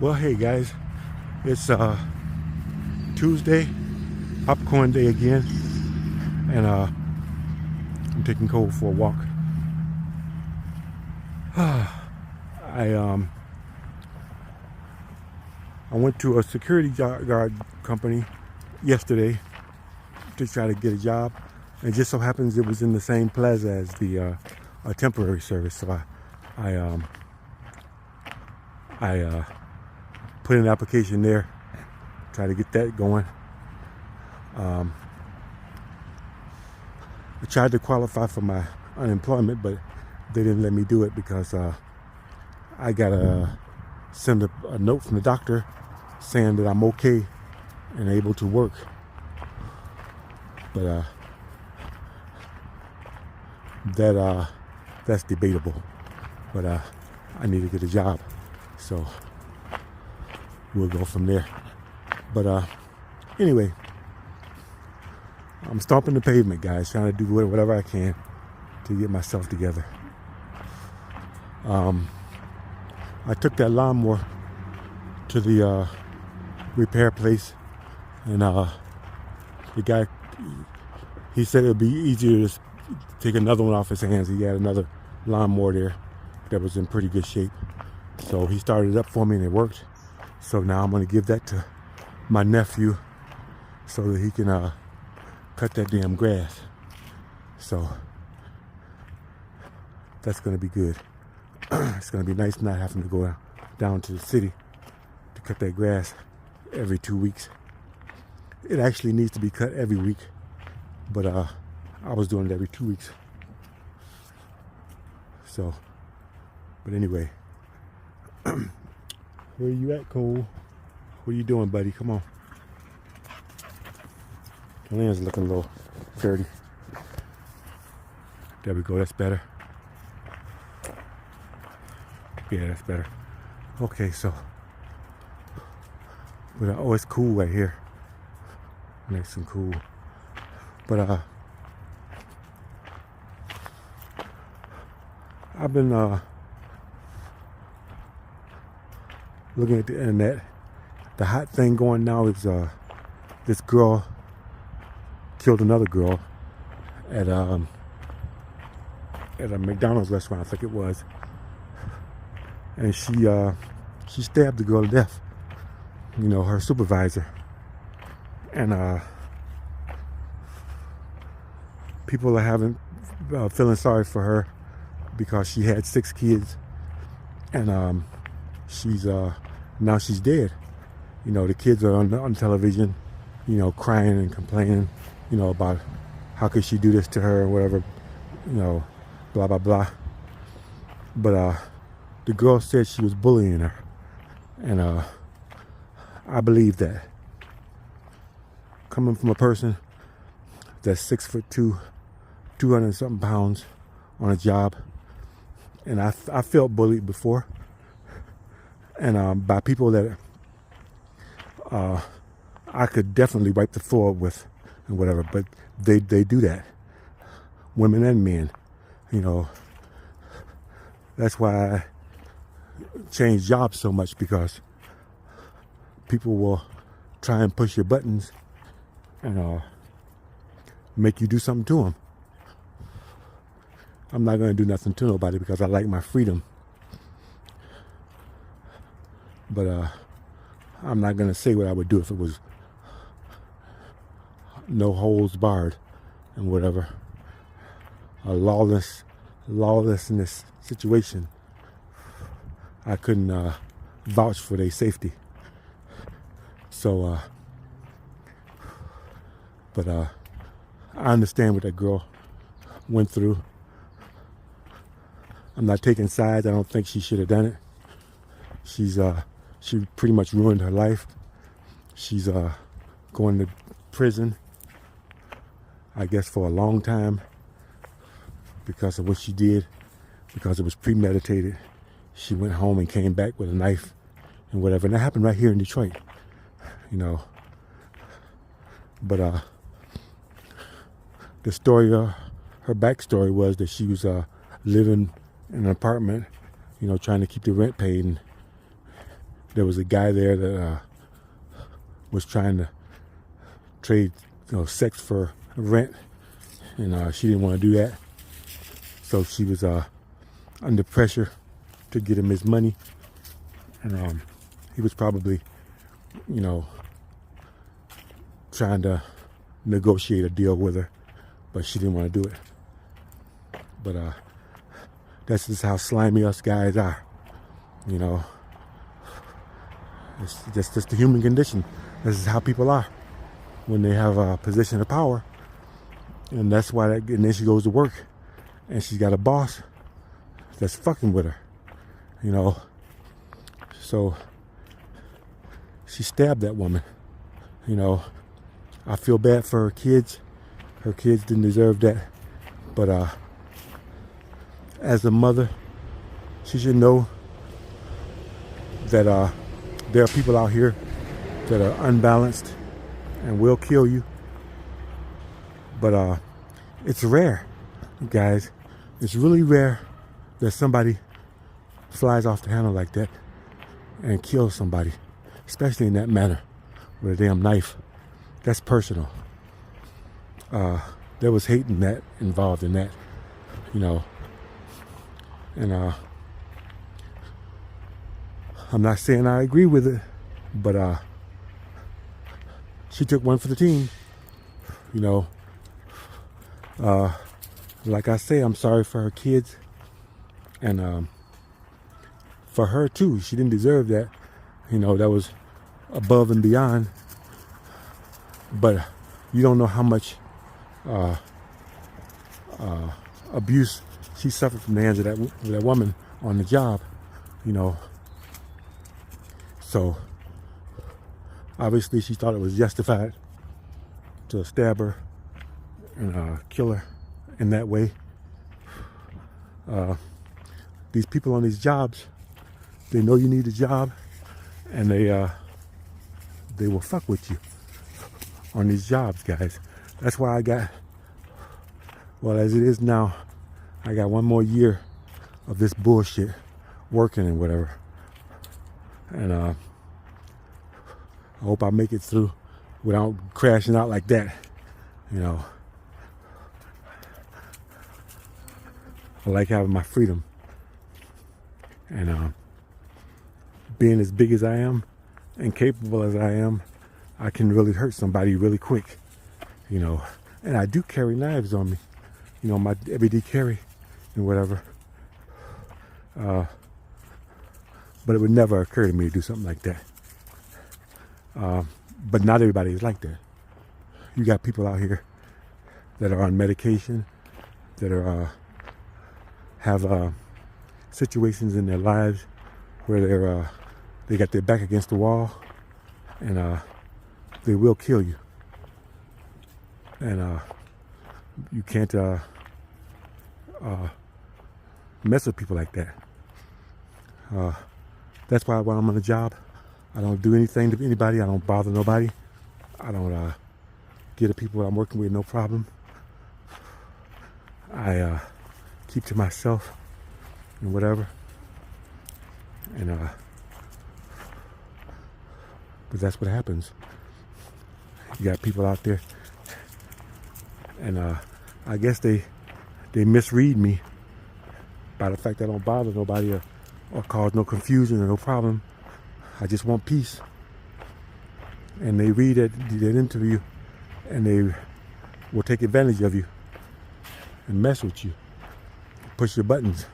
Well, hey guys, it's Tuesday, popcorn day again, and I'm taking Cole for a walk. I went to a security guard company yesterday to try to get a job, and it just so happens it was in the same plaza as the temporary service. So I put in an application there, try to get that going. I tried to qualify for my unemployment, but they didn't let me do it because I gotta send a note from the doctor saying that I'm okay and able to work. But that's debatable. But I need to get a job, so we'll go from there. But anyway, I'm stomping the pavement, guys, trying to do whatever I can to get myself together. I took that lawnmower to the repair place, and the guy, he said it would be easier to take another one off his hands. He had another lawnmower there that was in pretty good shape, so he started it up for me and it worked. So now I'm going to give that to my nephew so that he can cut that damn grass. So that's going to be good. It's going to be nice not having to go down to the city to cut that grass every 2 weeks. It actually needs to be cut every week, but I was doing it every 2 weeks. So, but anyway, where are you at, Cole? What are you doing, buddy? Come on. The lens looking a little dirty. There we go, that's better. Yeah, that's better. Okay, so, but oh, it's cool right here. Nice and cool. But I've been looking at the internet. The hot thing going now is this girl killed another girl at a McDonald's restaurant, I think it was, and she stabbed the girl to death. You know, her supervisor, and people are feeling sorry for her because she had 6 kids, and she's now she's dead. You know, the kids are on television, you know, crying and complaining, you know, about how could she do this to her or whatever, you know, blah blah blah. But the girl said she was bullying her, and I believe that. Coming from a person that's 6'2", 200 something pounds on a job, and I felt bullied before, and by people that I could definitely wipe the floor with and whatever, but they do that, women and men, you know. That's why I changed jobs so much, because people will try and push your buttons and make you do something to them. I'm not going to do nothing to nobody because I like my freedom. But I'm not going to say what I would do if it was no holds barred and whatever. A lawlessness situation. I couldn't vouch for their safety. So, but I understand what that girl went through. I'm not taking sides. I don't think she should have done it. She pretty much ruined her life. She's going to prison, I guess, for a long time because of what she did, because it was premeditated. She went home and came back with a knife and whatever. And that happened right here in Detroit, you know. But the story, her backstory was that she was living in an apartment, you know, trying to keep the rent paid, and there was a guy there that was trying to trade, sex for rent, and she didn't want to do that. So she was under pressure to get him his money, and he was probably, trying to negotiate a deal with her, but she didn't want to do it. But that's just how slimy us guys are, It's just the human condition. This is how people are when they have a position of power, and that's why. And then she goes to work, and she's got a boss that's fucking with her, So she stabbed that woman. I feel bad for her kids. Her kids didn't deserve that, but as a mother, she should know that there are people out here that are unbalanced and will kill you. But it's rare, guys. It's really rare that somebody flies off the handle like that and kills somebody, especially in that manner with a damn knife. That's personal. There was hate involved in that, And I'm not saying I agree with it, but she took one for the team. Like I say, I'm sorry for her kids, and for her too. She didn't deserve that. That was above and beyond. But you don't know how much abuse she suffered from the hands of that woman on the job, So obviously she thought it was justified to stab her and kill her in that way. These people on these jobs, they know you need a job, and they will fuck with you on these jobs, guys. That's why as it is now, I got one more year of this bullshit working and whatever. And I hope I make it through without crashing out like that. I like having my freedom. And being as big as I am and capable as I am, I can really hurt somebody really quick, And I do carry knives on me, my everyday carry and whatever. But it would never occur to me to do something like that. But not everybody is like that. You got people out here that are on medication, that are have situations in their lives where they got their back against the wall, and they will kill you. And you can't mess with people like that. That's why when I'm on the job, I don't do anything to anybody. I don't bother nobody. I don't get the people I'm working with no problem. I keep to myself and whatever. And but that's what happens. You got people out there, and I guess they misread me by the fact that I don't bother nobody or cause no confusion or no problem. I just want peace. And they read that interview, and they will take advantage of you and mess with you, push your buttons.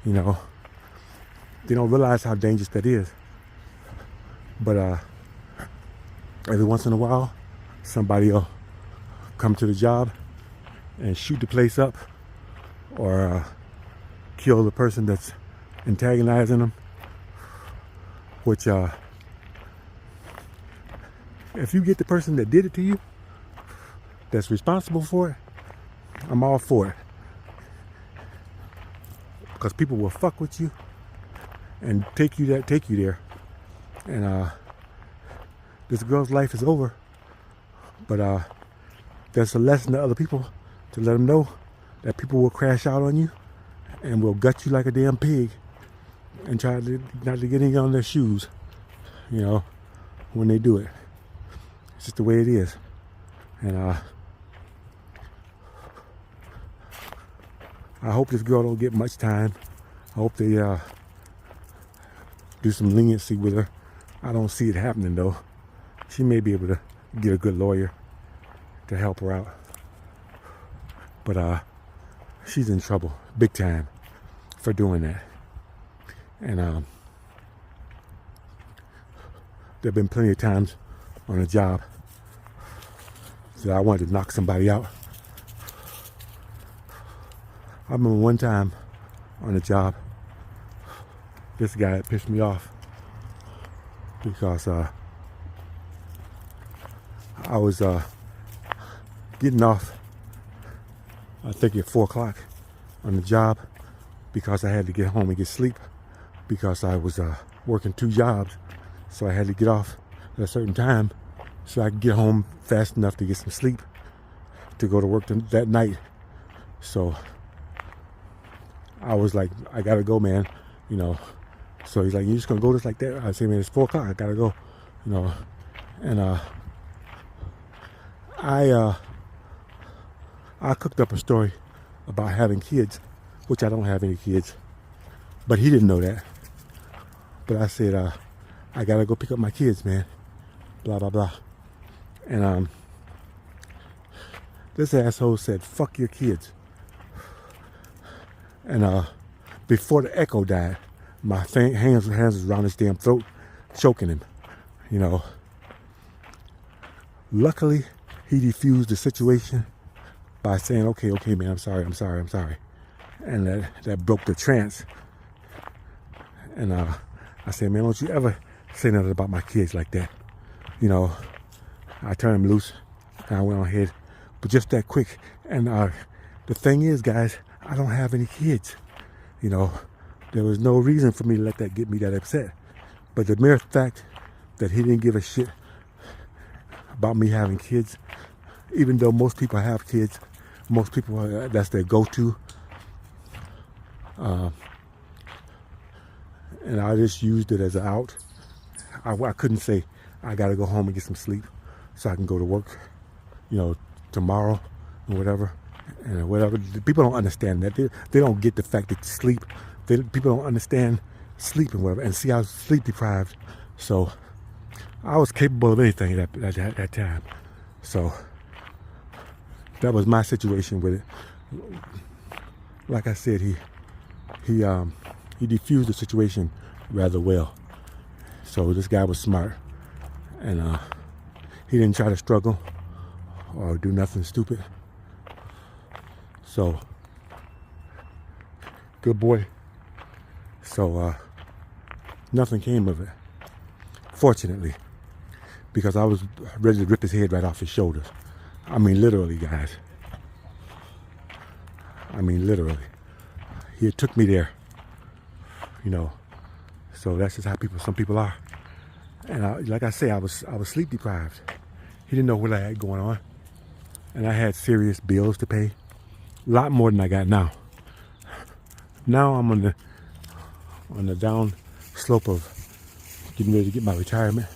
They don't realize how dangerous that is. But every once in a while, somebody will come to the job and shoot the place up, or kill the person that's antagonizing them. Which, if you get the person that did it to you, that's responsible for it, I'm all for it. Because people will fuck with you and take you there. And this girl's life is over. But there's a lesson to other people to let them know that people will crash out on you and will gut you like a damn pig and try not to get in on their shoes. you know, when they do it. It's just the way it is. And I hope this girl don't get much time. I hope they do some leniency with her. I don't see it happening though. She may be able to get a good lawyer to help her out. But she's in trouble, big time, for doing that. And there have been plenty of times on a job that I wanted to knock somebody out. I remember one time on a job, this guy pissed me off because I was getting off, I think at 4 o'clock on the job because I had to get home and get sleep because I was working 2 jobs. So I had to get off at a certain time so I could get home fast enough to get some sleep to go to work that night. So I was like, I gotta go, man, you know. So he's like, you just gonna go just like that? I say, man, it's 4 o'clock, I gotta go, you know. And I cooked up a story about having kids, which I don't have any kids, but he didn't know that. But I said, I gotta go pick up my kids, man, blah, blah, blah. And this asshole said, fuck your kids. And before the echo died, my hands was around his damn throat, choking him, you know. Luckily, he defused the situation by saying, okay, man, I'm sorry. And that broke the trance. And I said, man, don't you ever say nothing about my kids like that. You know, I turned him loose and I went on ahead, but just that quick. And the thing is, guys, I don't have any kids. You know, there was no reason for me to let that get me that upset. But the mere fact that he didn't give a shit about me having kids, even though most people have kids, most people, that's their go-to. And I just used it as an out. I couldn't say, I gotta go home and get some sleep so I can go to work, you know, tomorrow or whatever. And whatever. People don't understand that. They don't get the fact that sleep, people don't understand sleep and whatever. And see, I was sleep deprived. So I was capable of anything at that time. So that was my situation with it. Like I said, he defused the situation rather well. So this guy was smart, and he didn't try to struggle or do nothing stupid. So good boy. So nothing came of it, fortunately, because I was ready to rip his head right off his shoulders. I mean, literally, guys. I mean, literally. He took me there, you know. So that's just how some people are. And like I say, I was sleep deprived. He didn't know what I had going on, and I had serious bills to pay, a lot more than I got now. Now I'm on the down slope of getting ready to get my retirement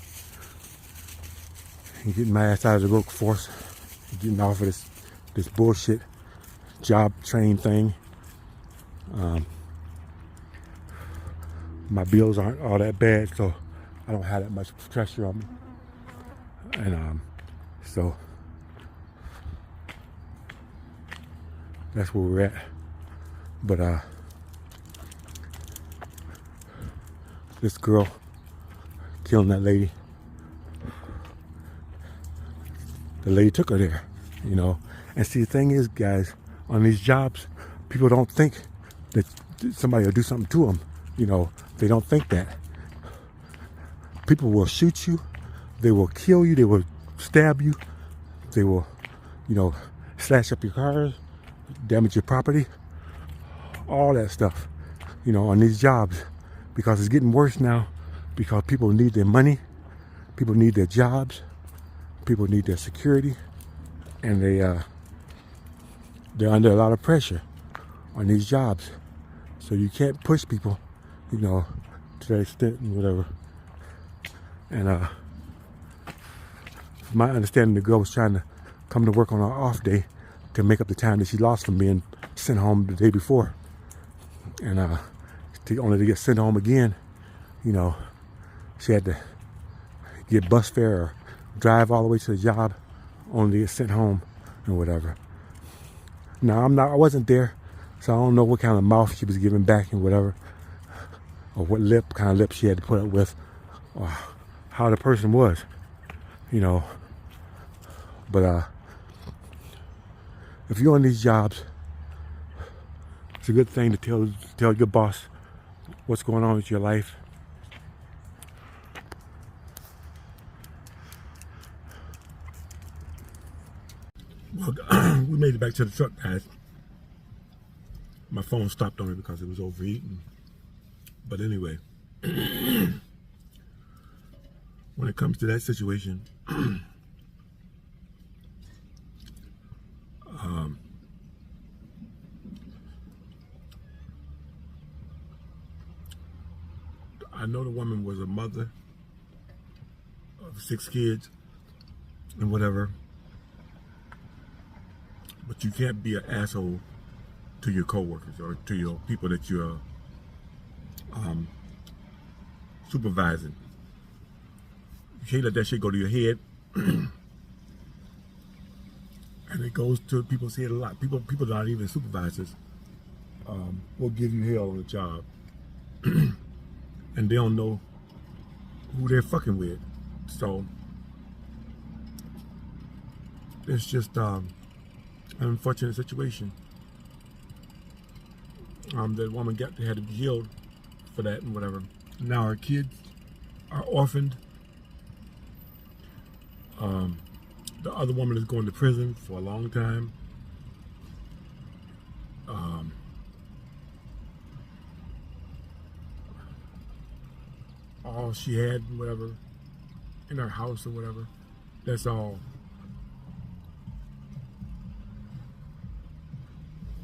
and getting my ass out of the workforce, getting off of this bullshit job train thing. My bills aren't all that bad, so I don't have that much pressure on me. And so that's where we're at. But this girl killing that lady, the lady took her there, you know. And see, the thing is, guys, on these jobs, people don't think that somebody will do something to them. You know, they don't think that. People will shoot you, they will kill you, they will stab you, they will, you know, slash up your cars, damage your property, all that stuff, you know, on these jobs, because it's getting worse now, because people need their money, people need their jobs, people need their security, and they're under a lot of pressure on these jobs. So you can't push people, you know, to that extent and whatever. And from my understanding, the girl was trying to come to work on her off day to make up the time that she lost from being sent home the day before. And only to get sent home again, you know, she had to get bus fare or drive all the way to the job only to get sent home and whatever. Now I wasn't there, so I don't know what kind of mouth she was giving back and whatever, or what kind of lip she had to put up with, or how the person was, you know. But if you're on these jobs, it's a good thing to tell your boss what's going on with your life. Well, we made it back to the truck, guys. My phone stopped on me because it was overheating. But anyway, when it comes to that situation, I know the woman was a mother of 6 kids and whatever, but you can't be an asshole to your coworkers or to your people that you're supervising. You can't let that shit go to your head. And it goes to people's head a lot. People not even supervisors will give you hell on the job. And they don't know who they're fucking with. So it's just an unfortunate situation. That woman had to be healed for that and whatever. Now her kids are orphaned. The other woman is going to prison for a long time. All she had, whatever, in her house or whatever, that's all.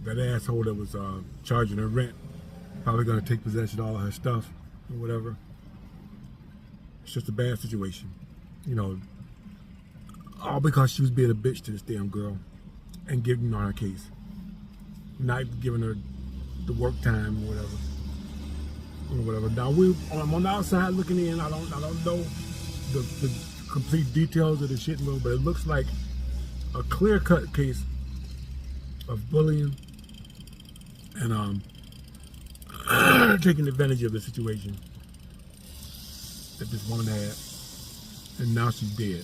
That asshole that was charging her rent, probably gonna take possession of all of her stuff or whatever. It's just a bad situation, you know. All because she was being a bitch to this damn girl and giving her a case, not giving her the work time or whatever. Now I'm on the outside looking in. I don't know the complete details of the shit, but it looks like a clear-cut case of bullying and taking advantage of the situation that this woman had, and now she's dead.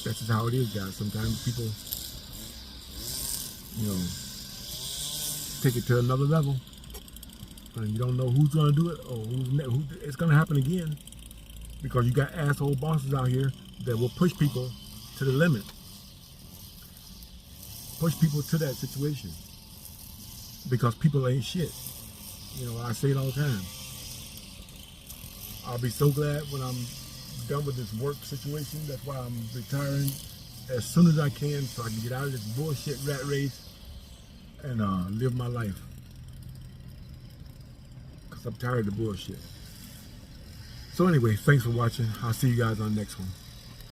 That's just how it is, guys. Sometimes people, you know, take it to another level, and you don't know who's gonna do it or who it's gonna happen again, because you got asshole bosses out here that will push people to the limit, push people to that situation, because people ain't shit. You know, I say it all the time. I'll be so glad when I'm done with this work situation. That's why I'm retiring as soon as I can, so I can get out of this bullshit rat race and live my life. Because I'm tired of the bullshit. So anyway, thanks for watching. I'll see you guys on the next one.